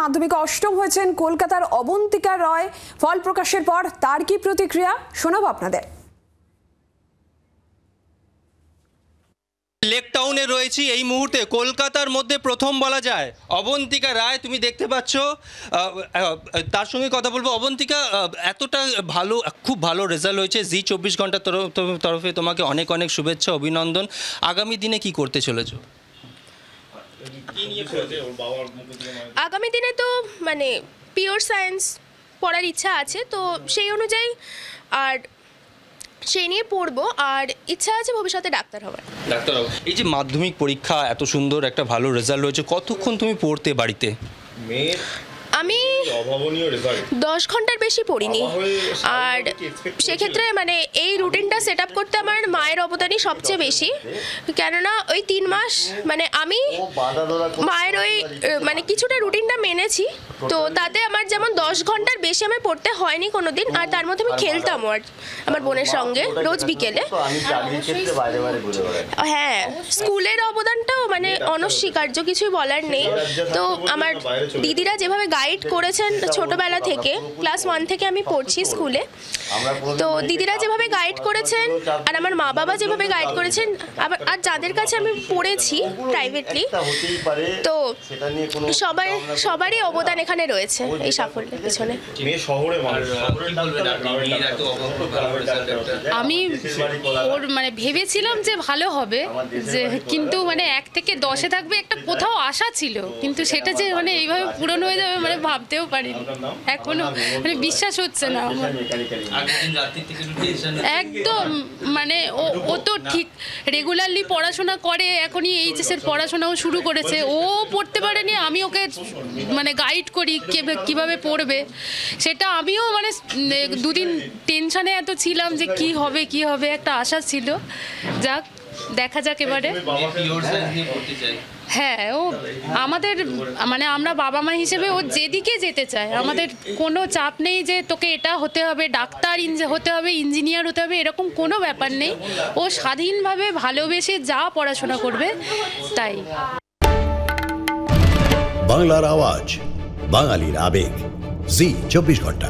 মাধ্যমিকে অষ্টম হয়েছেন কলকাতার অবন্তিকা রয়। ফল প্রকাশের পর তার কি প্রতিক্রিয়া শোনাবো আপনাদের। লেক টাউনে রয়েছি এই মুহূর্তে, কলকাতার মধ্যে প্রথম বলা যায় অবন্তিকা রায়। তুমি দেখতে পাচ্ছ, তার সঙ্গে কথা বলবো। অবন্তিকা, এতটা ভালো, খুব ভালো রেজাল্ট হয়েছে। জি24 ঘন্টার তরফে তোমাকে অনেক অনেক শুভেচ্ছা, অভিনন্দন। আগামী দিনে কি করতে চলেছো? আগামী দিনে তো মানে পিওর সায়েন্স পড়ার ইচ্ছা আছে, তো সেই অনুযায়ী আর সেই নিয়ে পড়বো। আর ইচ্ছা আছে ভবিষ্যতে ডাক্তার হওয়ার। এই যে মাধ্যমিক পরীক্ষা, এত সুন্দর একটা ভালো রেজাল্ট হয়েছে, কতক্ষণ তুমি পড়তে বাড়িতে? আমি 10 ঘন্টার বেশি পড়িনি। আর সেক্ষেত্রে মানে এই রুটিনটা সেট আপ করতে আমার মায়ের অবদানই সবচেয়ে বেশি, কেননা ওই 3 মাস মানে আমি মায়ের ওই মানে কিছুটা রুটিনটা মেনেছি, তো তাতে আমার যেমন 10 ঘন্টার বেশি আমি পড়তে হয়নি কোনোদিন। আর তার মধ্যে আমি খেলতাম আমার বোনের সঙ্গে রোজ বিকেলে। হ্যাঁ, স্কুলের অবদানটাও মানে অনস্বীকার্য, কিছুই বলার নেই। তো আমার দিদিরা যেভাবে গাইড করেছেন ছোটবেলা থেকে, ক্লাস 1 থেকে আমি পড়ছি স্কুলে, তো দিদিরা যেভাবে গাইড করেছেন আর আমার মা বাবা যেভাবে গাইড করেছেন, আর যাদের কাছে আমি পড়েছি প্রাইভেটলি, তো সবারই অবদান এখানে রয়েছে এই সাফল্যের পিছনে। আমি ওর মানে ভেবেছিলাম যে ভালো হবে, যে কিন্তু মানে 1 থেকে 10-এ থাকবে একটা কোথাও আশা ছিল, কিন্তু সেটা যে মানে এইভাবে পূরণ হয়ে যাবে মানে ভাবতেও পারিনি। এখনো মানে বিশ্বাস হচ্ছে না আমার একদম। মানে ও তো ঠিক রেগুলারলি পড়াশোনা করে, এখনই এইচএসের পড়াশোনাও শুরু করেছে। ও পড়তে পারেনি, আমি ওকে মানে গাইড করি কিভাবে পড়বে। সেটা আমিও মানে 2 দিন টেনশনে এত ছিলাম যে কি হবে, একটা আশা ছিল। যাক, দেখা যাক এবারে। হ্যাঁ, ও আমাদের মানে আমরা বাবা মা হিসেবে ও যেদিকে যেতে চায়, আমাদের কোনো চাপ নেই যে তোকে এটা হতে হবে, ডাক্তার হতে হবে, ইঞ্জিনিয়ার হতে হবে, এরকম কোনো ব্যাপার নেই। ও স্বাধীনভাবে ভালোবেসে যা পড়াশোনা করবে তাই। বাংলার আওয়াজ, বাঙালির আবেগ, জি24 ঘন্টা।